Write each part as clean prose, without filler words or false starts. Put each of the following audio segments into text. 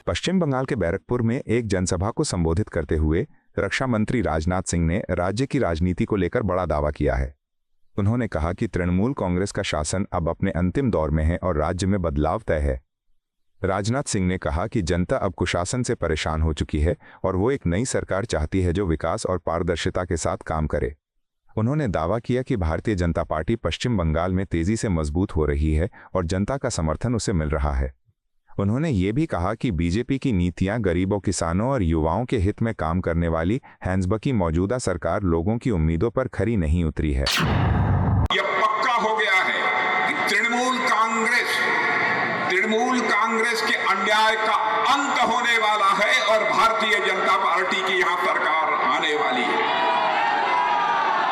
पश्चिम बंगाल के बैरकपुर में एक जनसभा को संबोधित करते हुए रक्षा मंत्री राजनाथ सिंह ने राज्य की राजनीति को लेकर बड़ा दावा किया है। उन्होंने कहा कि तृणमूल कांग्रेस का शासन अब अपने अंतिम दौर में है और राज्य में बदलाव तय है। राजनाथ सिंह ने कहा कि जनता अब कुशासन से परेशान हो चुकी है और वो एक नई सरकार चाहती है जो विकास और पारदर्शिता के साथ काम करे। उन्होंने दावा किया कि भारतीय जनता पार्टी पश्चिम बंगाल में तेजी से मजबूत हो रही है और जनता का समर्थन उसे मिल रहा है। उन्होंने ये भी कहा कि बीजेपी की नीतियां गरीबों, किसानों और युवाओं के हित में काम करने वाली हैंसबा की मौजूदा सरकार लोगों की उम्मीदों पर खरी नहीं उतरी है। यह पक्का हो गया है कि तृणमूल कांग्रेस के अन्याय का अंत होने वाला है और भारतीय जनता पार्टी की यहां सरकार आने वाली है।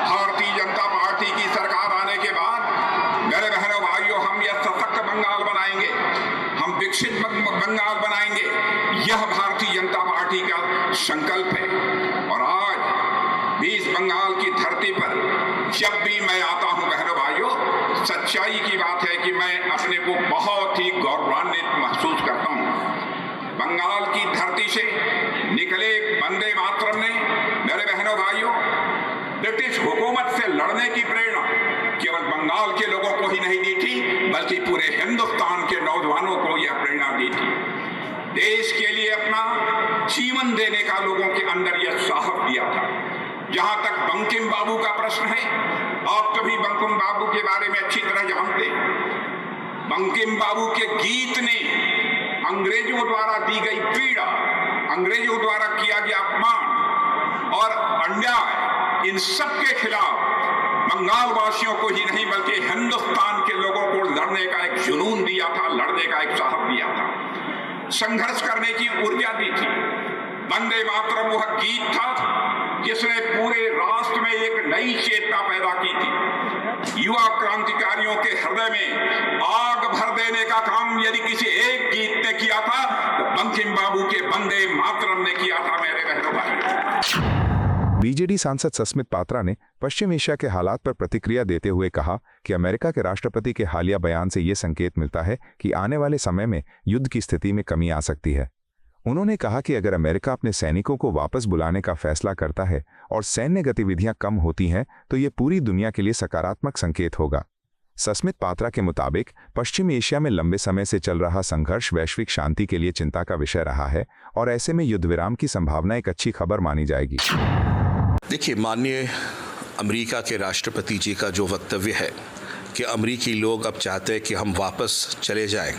भारतीय जनता पार्टी की सरकार आने के बाद मेरे बहनों भाइयों, हम यह सशक्त बंगाल बनाएंगे, हम विकसित बंगाल बनाएंगे। यह भारतीय जनता पार्टी का संकल्प है। और आज भी इस बंगाल की धरती पर जब भी मैं आता हूं बहनों भाइयों, सच्चाई की बात है कि मैं अपने को बहुत ही गौरवान्वित महसूस करता हूं। बंगाल की धरती से निकले वंदे मातरम ने मेरे बहनों भाइयों ब्रिटिश हुकूमत से लड़ने की प्रेरणा केवल बंगाल के लोगों को ही नहीं दी थी, बल्कि पूरे हिंदुस्तान के नौजवानों को यह प्रेरणा दी थी। देश के लिए अपना जीवन देने का लोगों के अंदर यह साहस दिया था। जहां तक बंकिम बाबू का प्रश्न है, आप सभी बंकिम बाबू के बारे में अच्छी तरह जानते हैं। बंकिम बाबू के गीत ने अंग्रेजों द्वारा दी गई पीड़ा, अंग्रेजों द्वारा किया गया अपमान और अन्याय, इन सब के खिलाफ बंगाल वासियों को ही नहीं बल्कि हिंदुस्तान के लोगों को लड़ने का एक जुनून दिया था, लड़ने का एक साहस दिया था, संघर्ष करने की ऊर्जा दी थी। वंदे मातरम वह गीत था जिसने पूरे राष्ट्र में एक नई चेतना पैदा की थी। युवा क्रांतिकारियों के हृदय में आग भर देने का काम यदि किसी एक गीत ने किया था तो बंकिम बाबू के वंदे मातरम ने किया था मेरे बहनों भाइयों। बीजेडी सांसद सस्मित पात्रा ने पश्चिम एशिया के हालात पर प्रतिक्रिया देते हुए कहा कि अमेरिका के राष्ट्रपति के हालिया बयान से ये संकेत मिलता है कि आने वाले समय में युद्ध की स्थिति में कमी आ सकती है। उन्होंने कहा कि अगर अमेरिका अपने सैनिकों को वापस बुलाने का फैसला करता है और सैन्य गतिविधियां कम होती हैं तो ये पूरी दुनिया के लिए सकारात्मक संकेत होगा। सस्मित पात्रा के मुताबिक पश्चिम एशिया में लंबे समय से चल रहा संघर्ष वैश्विक शांति के लिए चिंता का विषय रहा है और ऐसे में युद्ध विराम की संभावना एक अच्छी खबर मानी जाएगी। देखिए, माननीय अमेरिका के राष्ट्रपति जी का जो वक्तव्य है कि अमेरिकी लोग अब चाहते हैं कि हम वापस चले जाएं,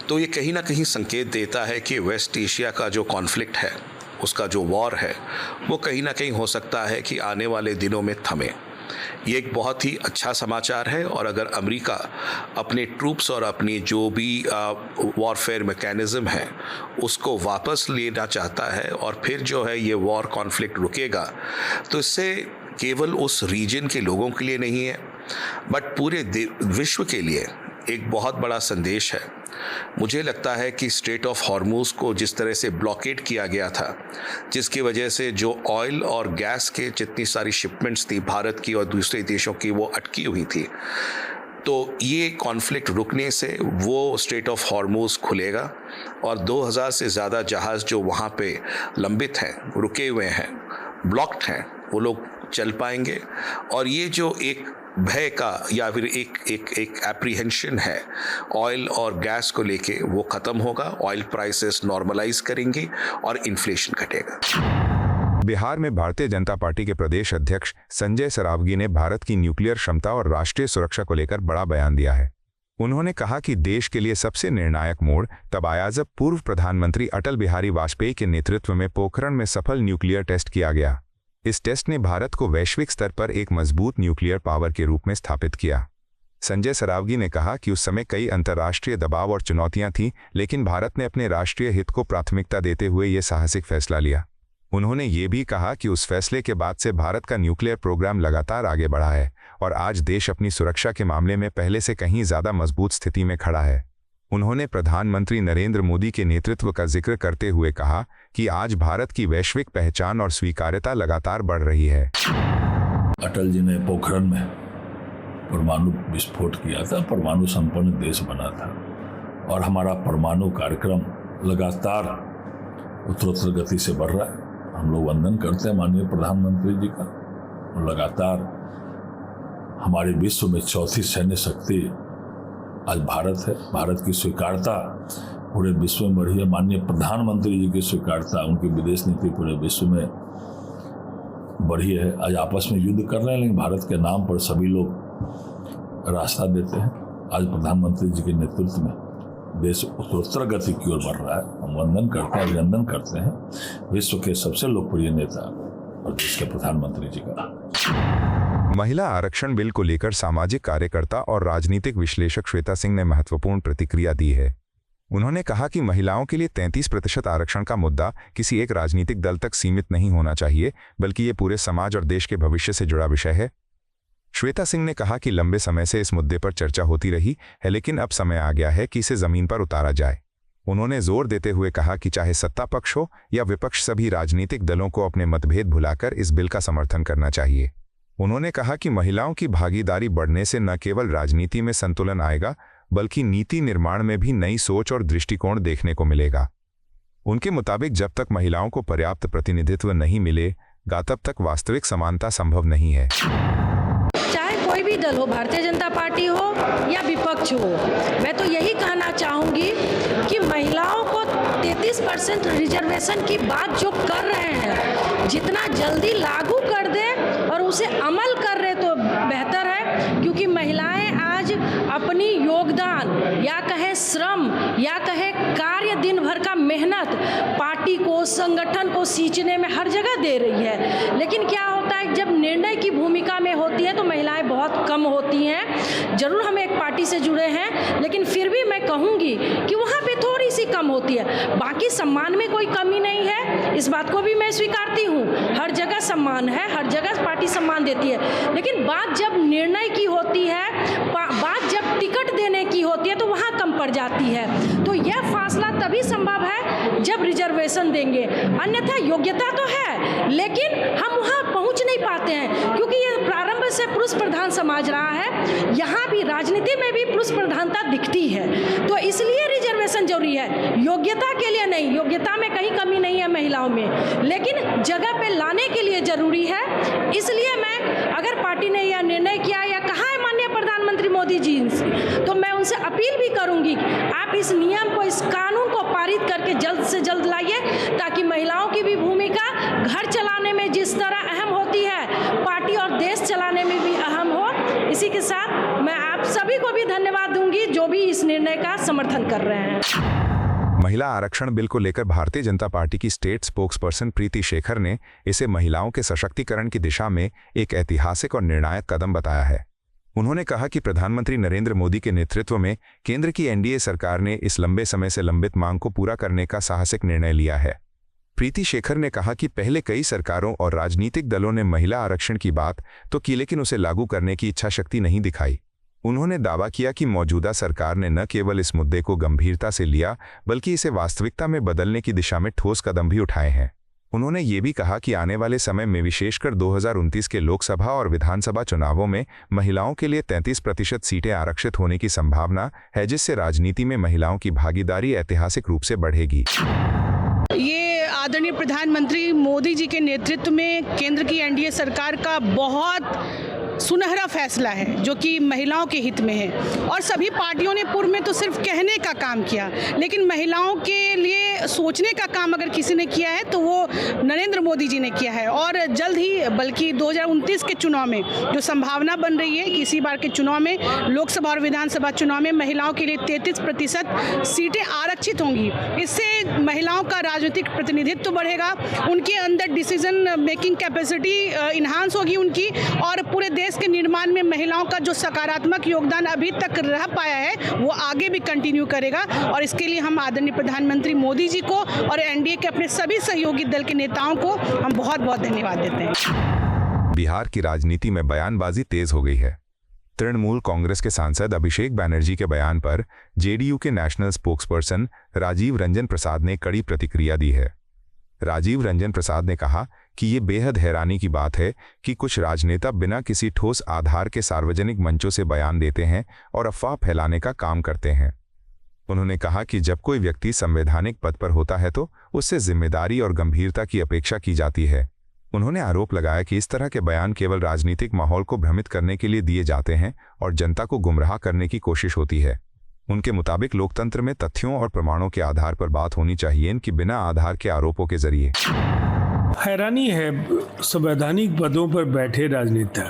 तो ये कहीं ना कहीं संकेत देता है कि वेस्ट एशिया का जो कॉन्फ्लिक्ट है, उसका जो वॉर है, वो कहीं ना कहीं हो सकता है कि आने वाले दिनों में थमे। ये एक बहुत ही अच्छा समाचार है और अगर अमेरिका अपने ट्रूप्स और अपनी जो भी वॉरफेयर मैकेनिज्म है उसको वापस लेना चाहता है और फिर जो है ये वॉर कॉन्फ्लिक्ट रुकेगा, तो इससे केवल उस रीजन के लोगों के लिए नहीं है बट पूरे विश्व के लिए एक बहुत बड़ा संदेश है। मुझे लगता है कि स्ट्रेट ऑफ हॉर्मुज को जिस तरह से ब्लॉकेड किया गया था, जिसकी वजह से जो ऑयल और गैस के जितनी सारी शिपमेंट्स थी भारत की और दूसरे देशों की, वो अटकी हुई थी, तो ये कॉन्फ्लिक्ट रुकने से वो स्ट्रेट ऑफ हॉर्मुज खुलेगा और 2000 से ज़्यादा जहाज़ जो वहाँ पे लंबित हैं, रुके हुए हैं, ब्लॉक्ड हैं, वो लोग चल पाएंगे। और ये जो एक भय का या फिर एक एप्रीहेंशन है ऑयल और गैस को लेके, वो ख़त्म होगा, ऑयल प्राइसेस नॉर्मलाइज करेंगे और इन्फ्लेशन घटेगा। बिहार में भारतीय जनता पार्टी के प्रदेश अध्यक्ष संजय सरावगी ने भारत की न्यूक्लियर क्षमता और राष्ट्रीय सुरक्षा को लेकर बड़ा बयान दिया है। उन्होंने कहा कि देश के लिए सबसे निर्णायक मोड़ तब आया जब पूर्व प्रधानमंत्री अटल बिहारी वाजपेयी के नेतृत्व में पोखरण में सफल न्यूक्लियर टेस्ट किया गया। इस टेस्ट ने भारत को वैश्विक स्तर पर एक मजबूत न्यूक्लियर पावर के रूप में स्थापित किया। संजय सरावगी ने कहा कि उस समय कई अंतर्राष्ट्रीय दबाव और चुनौतियां थीं, लेकिन भारत ने अपने राष्ट्रीय हित को प्राथमिकता देते हुए ये साहसिक फैसला लिया। उन्होंने ये भी कहा कि उस फैसले के बाद से भारत का न्यूक्लियर प्रोग्राम लगातार आगे बढ़ा है और आज देश अपनी सुरक्षा के मामले में पहले से कहीं ज़्यादा मजबूत स्थिति में खड़ा है। उन्होंने प्रधानमंत्री नरेंद्र मोदी के नेतृत्व का जिक्र करते हुए कहा कि आज भारत की वैश्विक पहचान और स्वीकार्यता लगातार बढ़ रही है। अटल जी ने पोखरण में परमाणु विस्फोट किया था, परमाणु संपन्न देश बना था। और हमारा परमाणु कार्यक्रम लगातार उत्तरोत्तर गति से बढ़ रहा है। हम लोग वंदन करते हैं माननीय प्रधानमंत्री जी का। और लगातार हमारे विश्व में चौथी सैन्य शक्ति आज भारत है। भारत की स्वीकारता पूरे विश्व में बढ़ी है। माननीय प्रधानमंत्री जी की स्वीकारता, उनकी विदेश नीति पूरे विश्व में बढ़ी है। आज आपस में युद्ध कर रहे हैं, लेकिन भारत के नाम पर सभी लोग रास्ता देते हैं। आज प्रधानमंत्री जी के नेतृत्व में देश उत्तरोत्तर गति की ओर बढ़ रहा है। हम वंदन करते हैं, अभिनंदन करते हैं विश्व के सबसे लोकप्रिय नेता और देश के प्रधानमंत्री जी का। महिला आरक्षण बिल को लेकर सामाजिक कार्यकर्ता और राजनीतिक विश्लेषक श्वेता सिंह ने महत्वपूर्ण प्रतिक्रिया दी है। उन्होंने कहा कि महिलाओं के लिए 33% आरक्षण का मुद्दा किसी एक राजनीतिक दल तक सीमित नहीं होना चाहिए, बल्कि ये पूरे समाज और देश के भविष्य से जुड़ा विषय है। श्वेता सिंह ने कहा कि लंबे समय से इस मुद्दे पर चर्चा होती रही है, लेकिन अब समय आ गया है कि इसे जमीन पर उतारा जाए। उन्होंने जोर देते हुए कहा कि चाहे सत्ता पक्ष हो या विपक्ष, सभी राजनीतिक दलों को अपने मतभेद भुलाकर इस बिल का समर्थन करना चाहिए। उन्होंने कहा कि महिलाओं की भागीदारी बढ़ने से न केवल राजनीति में संतुलन आएगा, बल्कि नीति निर्माण में भी नई सोच और दृष्टिकोण देखने को मिलेगा। उनके मुताबिक जब तक महिलाओं को पर्याप्त प्रतिनिधित्व नहीं मिलेगा, तब तक वास्तविक समानता संभव नहीं है। चाहे कोई भी दल हो, भारतीय जनता पार्टी हो या विपक्ष हो, मैं तो यही कहना चाहूँगी कि महिलाओं को 33% रिजर्वेशन की बात जो कर रहे हैं, जितना जल्दी लागू कर दे और उसे अमल कर रहे तो बेहतर है। क्योंकि महिलाएं आज अपनी योगदान या कहे श्रम या कहे कार्य, दिन भर का मेहनत पार्टी को, संगठन को सींचने में हर जगह दे रही है। लेकिन क्या होता है, जब निर्णय की भूमिका में होती है तो महिलाएं बहुत कम होती हैं। जरूर हम एक पार्टी से जुड़े हैं, लेकिन फिर भी मैं कहूँगी कि वहाँ पे थोड़ी सी कम होती है। बाकी सम्मान में कोई कमी नहीं है, इस बात को भी मैं स्वीकारती हूँ। हर जगह सम्मान है, हर जगह पार्टी सम्मान देती है। लेकिन बात जब निर्णय की होती है, बात जब टिकट देने की होती है, तो वहाँ कम पड़ जाती है। तो यह फासला तभी संभव है जब रिजर्वेशन देंगे। अन्यथा योग्यता तो है, लेकिन हम वहाँ पहुँच नहीं पाते हैं, क्योंकि ये प्रारंभ से पुरुष प्रधान समाज रहा है। यहाँ भी राजनीति में भी पुरुष प्रधानता दिखती है, तो इसलिए रिजर्वेशन जरूरी है। योग्यता के लिए नहीं, योग्यता में कहीं कमी नहीं है महिलाओं में, लेकिन जगह पे लाने के लिए जरूरी है। इसलिए मैं, अगर पार्टी ने यह निर्णय किया या कहा है माननीय प्रधानमंत्री मोदी जी से, तो मैं उनसे अपील भी करूंगी, आप इस नियम को, इस कानून को पारित करके जल्द से जल्द लाइए, ताकि महिलाओं की भी भूमिका घर चलाने में जिस तरह अहम होती है, पार्टी और देश चलाने में भी अहम हो। इसी के साथ मैं आप सभी को भी धन्यवाद दूंगी जो भी इस निर्णय का समर्थन कर रहे हैं। महिला आरक्षण बिल को लेकर भारतीय जनता पार्टी की स्टेट स्पोक्सपर्सन प्रीति शेखर ने इसे महिलाओं के सशक्तिकरण की दिशा में एक ऐतिहासिक और निर्णायक कदम बताया है। उन्होंने कहा कि प्रधानमंत्री नरेंद्र मोदी के नेतृत्व में केंद्र की एनडीए सरकार ने इस लंबे समय से लंबित मांग को पूरा करने का साहसिक निर्णय लिया है। प्रीति शेखर ने कहा कि पहले कई सरकारों और राजनीतिक दलों ने महिला आरक्षण की बात तो की, लेकिन उसे लागू करने की इच्छा शक्ति नहीं दिखाई। उन्होंने दावा किया कि मौजूदा सरकार ने न केवल इस मुद्दे को गंभीरता से लिया, बल्कि इसे वास्तविकता में बदलने की दिशा में ठोस कदम भी उठाए हैं। उन्होंने ये भी कहा कि आने वाले समय में, विशेषकर 2029 के लोकसभा और विधानसभा चुनावों में, महिलाओं के लिए 33% सीटें आरक्षित होने की संभावना है, जिससे राजनीति में महिलाओं की भागीदारी ऐतिहासिक रूप से बढ़ेगी। ये आदरणीय प्रधानमंत्री मोदी जी के नेतृत्व में केंद्र की एनडीए सरकार का बहुत सुनहरा फैसला है, जो कि महिलाओं के हित में है। और सभी पार्टियों ने पूर्व में तो सिर्फ कहने का काम किया, लेकिन महिलाओं के लिए सोचने का काम अगर किसी ने किया है तो वो नरेंद्र मोदी जी ने किया है। और जल्द ही, बल्कि 2029 के चुनाव में जो संभावना बन रही है कि इसी बार के चुनाव में, लोकसभा और विधानसभा चुनाव में महिलाओं के लिए 33% सीटें आरक्षित होंगी। इससे महिलाओं का राजनीतिक प्रतिनिधित्व बढ़ेगा, उनके अंदर डिसीजन मेकिंग कैपेसिटी इन्हांस होगी उनकी, और पूरे देश के निर्माण में महिलाओं का जो सकारात्मक योगदान अभी तक रह पाया है वो आगे भी कंटिन्यू करेगा। और इसके लिए हम आदरणीय प्रधानमंत्री मोदी जी को और एनडीए के अपने सभी सहयोगी दल के नेताओं को हम बहुत बहुत धन्यवाद देते हैं। बिहार की राजनीति में बयानबाजी तेज हो गई है। तृणमूल कांग्रेस के सांसद अभिषेक बैनर्जी के बयान पर जेडीयू के नेशनल स्पोक्सपर्सन राजीव रंजन प्रसाद ने कड़ी प्रतिक्रिया दी है। राजीव रंजन प्रसाद ने कहा कि ये बेहद हैरानी की बात है कि कुछ राजनेता बिना किसी ठोस आधार के सार्वजनिक मंचों से बयान देते हैं और अफवाह फैलाने का काम करते हैं। उन्होंने कहा कि जब कोई व्यक्ति संवैधानिक पद पर होता है तो उससे जिम्मेदारी और गंभीरता की अपेक्षा की जाती है। उन्होंने आरोप लगाया कि इस तरह के बयान केवल राजनीतिक माहौल को भ्रमित करने के लिए दिए जाते हैं और जनता को गुमराह करने की कोशिश होती है। उनके मुताबिक लोकतंत्र में तथ्यों और प्रमाणों के आधार पर बात होनी चाहिए, इनकी बिना आधार के आरोपों के जरिए। हैरानी है, संवैधानिक पदों पर बैठे राजनेता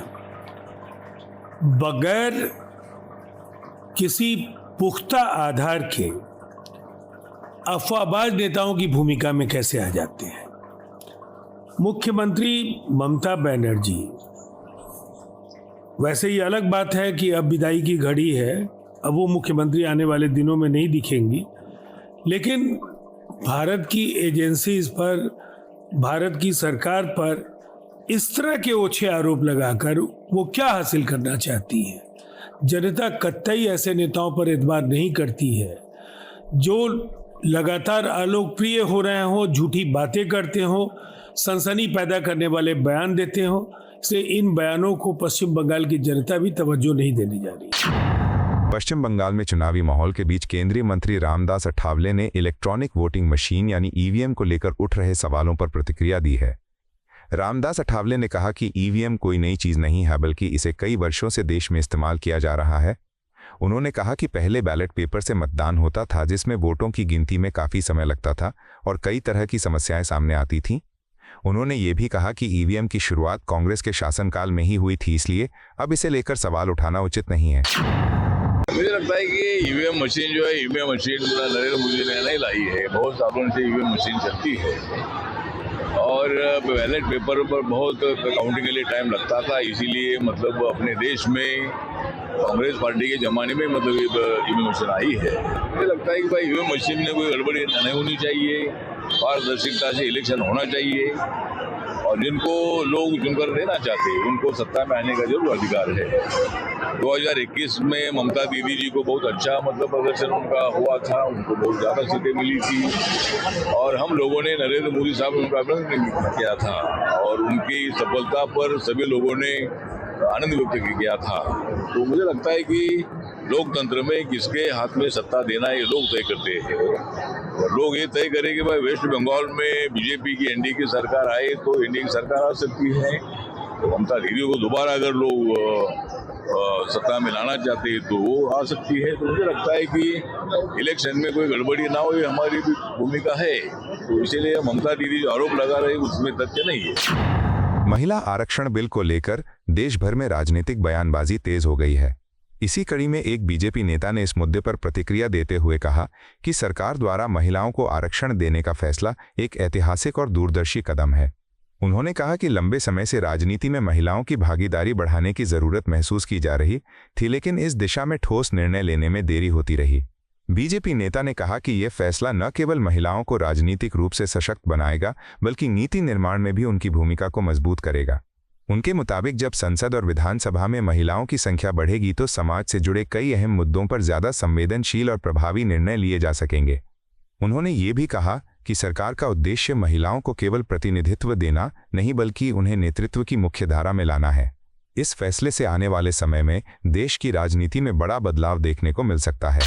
बगैर किसी पुख्ता आधार के अफवाहबाज नेताओं की भूमिका में कैसे आ जाते हैं। मुख्यमंत्री ममता बनर्जी, वैसे ही अलग बात है कि अब विदाई की घड़ी है, अब वो मुख्यमंत्री आने वाले दिनों में नहीं दिखेंगी, लेकिन भारत की एजेंसीज पर, भारत की सरकार पर इस तरह के ओछे आरोप लगाकर वो क्या हासिल करना चाहती है। जनता कतई ऐसे नेताओं पर एतबार नहीं करती है जो लगातार अलोकप्रिय हो रहे हों, झूठी बातें करते हों, सनसनी पैदा करने वाले बयान देते हों। इसलिए इन बयानों को पश्चिम बंगाल की जनता भी तवज्जो नहीं देने जा रही। पश्चिम बंगाल में चुनावी माहौल के बीच केंद्रीय मंत्री रामदास अठावले ने इलेक्ट्रॉनिक वोटिंग मशीन यानी ईवीएम को लेकर उठ रहे सवालों पर प्रतिक्रिया दी है। रामदास अठावले ने कहा कि ईवीएम कोई नई चीज नहीं है, बल्कि इसे कई वर्षों से देश में इस्तेमाल किया जा रहा है। उन्होंने कहा कि पहले बैलेट पेपर से मतदान होता था, जिसमें वोटों की गिनती में काफी समय लगता था और कई तरह की समस्याएं सामने आती थीं। उन्होंने ये भी कहा कि ईवीएम की शुरुआत कांग्रेस के शासनकाल में ही हुई थी, इसलिए अब इसे लेकर सवाल उठाना उचित नहीं है। मुझे लगता है कि ईवीएम मशीन जो है, ईवीएम मशीन नरेंद्र मोदी ने नहीं लाई है। बहुत सालों से ईवीएम मशीन चलती है और बैलेट पेपर पर बहुत काउंटिंग के लिए टाइम लगता था, इसीलिए मतलब अपने देश में कांग्रेस पार्टी के जमाने में मतलब ईवीएम मशीन आई है। मुझे लगता है कि भाई ईवीएम मशीन में कोई गड़बड़ी नहीं होनी चाहिए, पारदर्शिता से इलेक्शन होना चाहिए और जिनको लोग चुनकर देना चाहते हैं उनको सत्ता में आने का जरूर अधिकार है। 2021 में ममता दीदी जी को बहुत अच्छा मतलब प्रदर्शन उनका हुआ था, उनको बहुत ज़्यादा सीटें मिली थी और हम लोगों ने नरेंद्र मोदी साहब ने उनका अभिनंदन किया था और उनकी सफलता पर सभी लोगों ने आनंद व्यक्त किया था। तो मुझे लगता है कि लोकतंत्र में किसके हाथ में सत्ता देना ये लोग तय करते हैं और लोग ये तय करें कि भाई वेस्ट बंगाल में बीजेपी की एनडीए की सरकार आए तो एनडीए की सरकार आ सकती है, तो ममता दीदी को दोबारा अगर लोग सत्ता में लाना चाहते हैं तो वो आ सकती है। तो मुझे लगता है कि इलेक्शन में कोई गड़बड़ी ना हो, ये हमारी भी भूमिका है, तो इसीलिए ममता दीदी जो आरोप लगा रही उसमें तथ्य नहीं है। महिला आरक्षण बिल को लेकर देश भर में राजनीतिक बयानबाजी तेज हो गई है। इसी कड़ी में एक बीजेपी नेता ने इस मुद्दे पर प्रतिक्रिया देते हुए कहा कि सरकार द्वारा महिलाओं को आरक्षण देने का फैसला एक ऐतिहासिक और दूरदर्शी कदम है। उन्होंने कहा कि लंबे समय से राजनीति में महिलाओं की भागीदारी बढ़ाने की जरूरत महसूस की जा रही थी, लेकिन इस दिशा में ठोस निर्णय लेने में देरी होती रही। बीजेपी नेता ने कहा कि यह फैसला न केवल महिलाओं को राजनीतिक रूप से सशक्त बनाएगा, बल्कि नीति निर्माण में भी उनकी भूमिका को मजबूत करेगा। उनके मुताबिक जब संसद और विधानसभा में महिलाओं की संख्या बढ़ेगी तो समाज से जुड़े कई अहम मुद्दों पर ज्यादा संवेदनशील और प्रभावी निर्णय लिए जा सकेंगे। उन्होंने ये भी कहा कि सरकार का उद्देश्य महिलाओं को केवल प्रतिनिधित्व देना नहीं, बल्कि उन्हें नेतृत्व की मुख्यधारा में लाना है। इस फैसले से आने वाले समय में देश की राजनीति में बड़ा बदलाव देखने को मिल सकता है।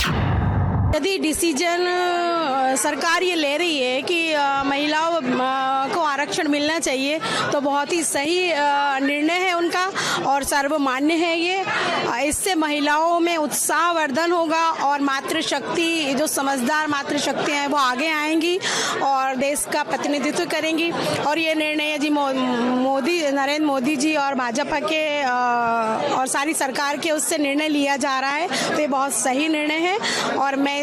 यदि डिसीजन सरकार ये ले रही है कि महिलाओं को आरक्षण मिलना चाहिए तो बहुत ही सही निर्णय है उनका और सर्वमान्य है ये। इससे महिलाओं में उत्साहवर्धन होगा और मातृशक्ति, जो समझदार मातृशक्तियाँ हैं वो आगे आएंगी और देश का प्रतिनिधित्व करेंगी। और ये निर्णय जी नरेंद्र मोदी जी और भाजपा के और सारी सरकार के उससे निर्णय लिया जा रहा है, तो ये बहुत सही निर्णय है और मैं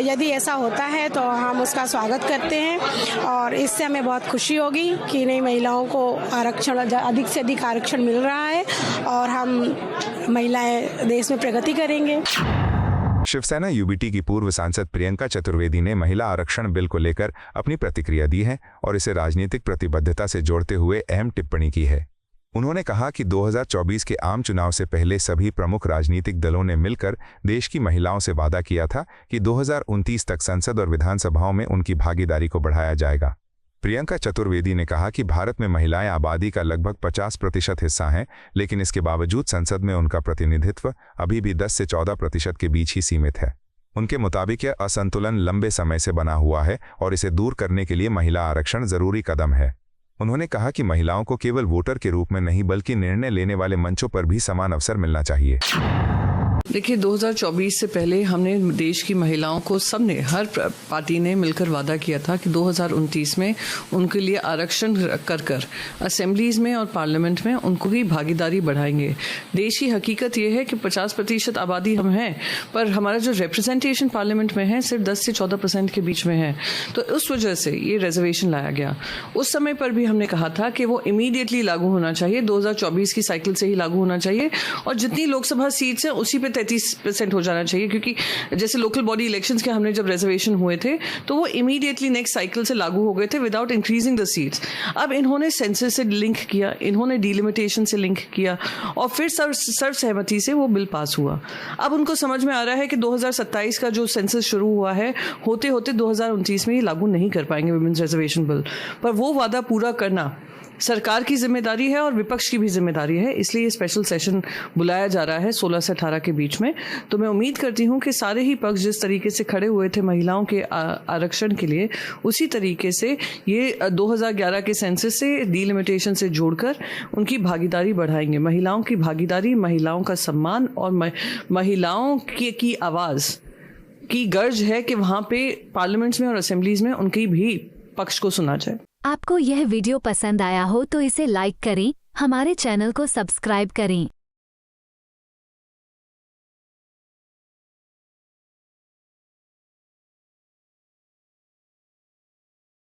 यदि ऐसा होता है तो हम उसका स्वागत करते हैं और इससे हमें बहुत खुशी होगी कि नई महिलाओं को आरक्षण, अधिक से अधिक आरक्षण मिल रहा है और हम महिलाएं देश में प्रगति करेंगे। शिवसेना यूबीटी की पूर्व सांसद प्रियंका चतुर्वेदी ने महिला आरक्षण बिल को लेकर अपनी प्रतिक्रिया दी है और इसे राजनीतिक प्रतिबद्धता से जोड़ते हुए अहम टिप्पणी की है। उन्होंने कहा कि 2024 के आम चुनाव से पहले सभी प्रमुख राजनीतिक दलों ने मिलकर देश की महिलाओं से वादा किया था कि 2029 तक संसद और विधानसभाओं में उनकी भागीदारी को बढ़ाया जाएगा। प्रियंका चतुर्वेदी ने कहा कि भारत में महिलाएं आबादी का लगभग 50% हिस्सा हैं, लेकिन इसके बावजूद संसद में उनका प्रतिनिधित्व अभी भी 10 से 14% के बीच ही सीमित है। उनके मुताबिक यह असंतुलन लंबे समय से बना हुआ है और इसे दूर करने के लिए महिला आरक्षण जरूरी कदम है। उन्होंने कहा कि महिलाओं को केवल वोटर के रूप में नहीं बल्कि निर्णय लेने वाले मंचों पर भी समान अवसर मिलना चाहिए। देखिए 2024 से पहले हमने देश की महिलाओं को सबने, हर पार्टी ने मिलकर वादा किया था कि 2029 में उनके लिए आरक्षण कर असेंबलीज में और पार्लियामेंट में उनको ही भागीदारी बढ़ाएंगे। देश की हकीकत यह है कि 50% आबादी हम हैं, पर हमारा जो रिप्रेजेंटेशन पार्लियामेंट में है सिर्फ 10 से 14% के बीच में है। तो उस वजह से ये रिजर्वेशन लाया गया। उस समय पर भी हमने कहा था कि वो इमीडिएटली लागू होना चाहिए, 2024 की साइकिल से ही लागू होना चाहिए और जितनी लोकसभा सीट्स हैं उसी पे 33% हो जाना चाहिए, क्योंकि जैसे लोकल बॉडी इलेक्शंस के हमने जब रिजर्वेशन हुए थे तो वो इमीडिएटली नेक्स्ट साइकिल से लागू हो गए थे विदाउट इंक्रीजिंग द सीट्स। अब इन्होंने सेंसस से लिंक किया, इन्होंने डिलिमिटेशन से लिंक किया और फिर सर्वसहमति से वो बिल पास हुआ। अब उनको समझ में आ रहा है कि 2027 का जो सेंसस शुरू हुआ है होते होते 2029 में ये लागू नहीं कर पाएंगे विमेंस रिजर्वेशन बिल, पर वो वादा पूरा करना सरकार की जिम्मेदारी है और विपक्ष की भी जिम्मेदारी है। इसलिए ये स्पेशल सेशन बुलाया जा रहा है 16 से 18 के बीच में। तो मैं उम्मीद करती हूँ कि सारे ही पक्ष जिस तरीके से खड़े हुए थे महिलाओं के आरक्षण के लिए, उसी तरीके से ये 2011 के सेंसस से डिलिमिटेशन से जोड़कर उनकी भागीदारी बढ़ाएंगे। महिलाओं की भागीदारी, महिलाओं का सम्मान और महिलाओं की आवाज़ की गर्ज है कि वहाँ पे पार्लियामेंट्स में और असेंबलीज में उनकी भी पक्ष को सुना जाए। आपको यह वीडियो पसंद आया हो तो इसे लाइक करें, हमारे चैनल को सब्सक्राइब करें।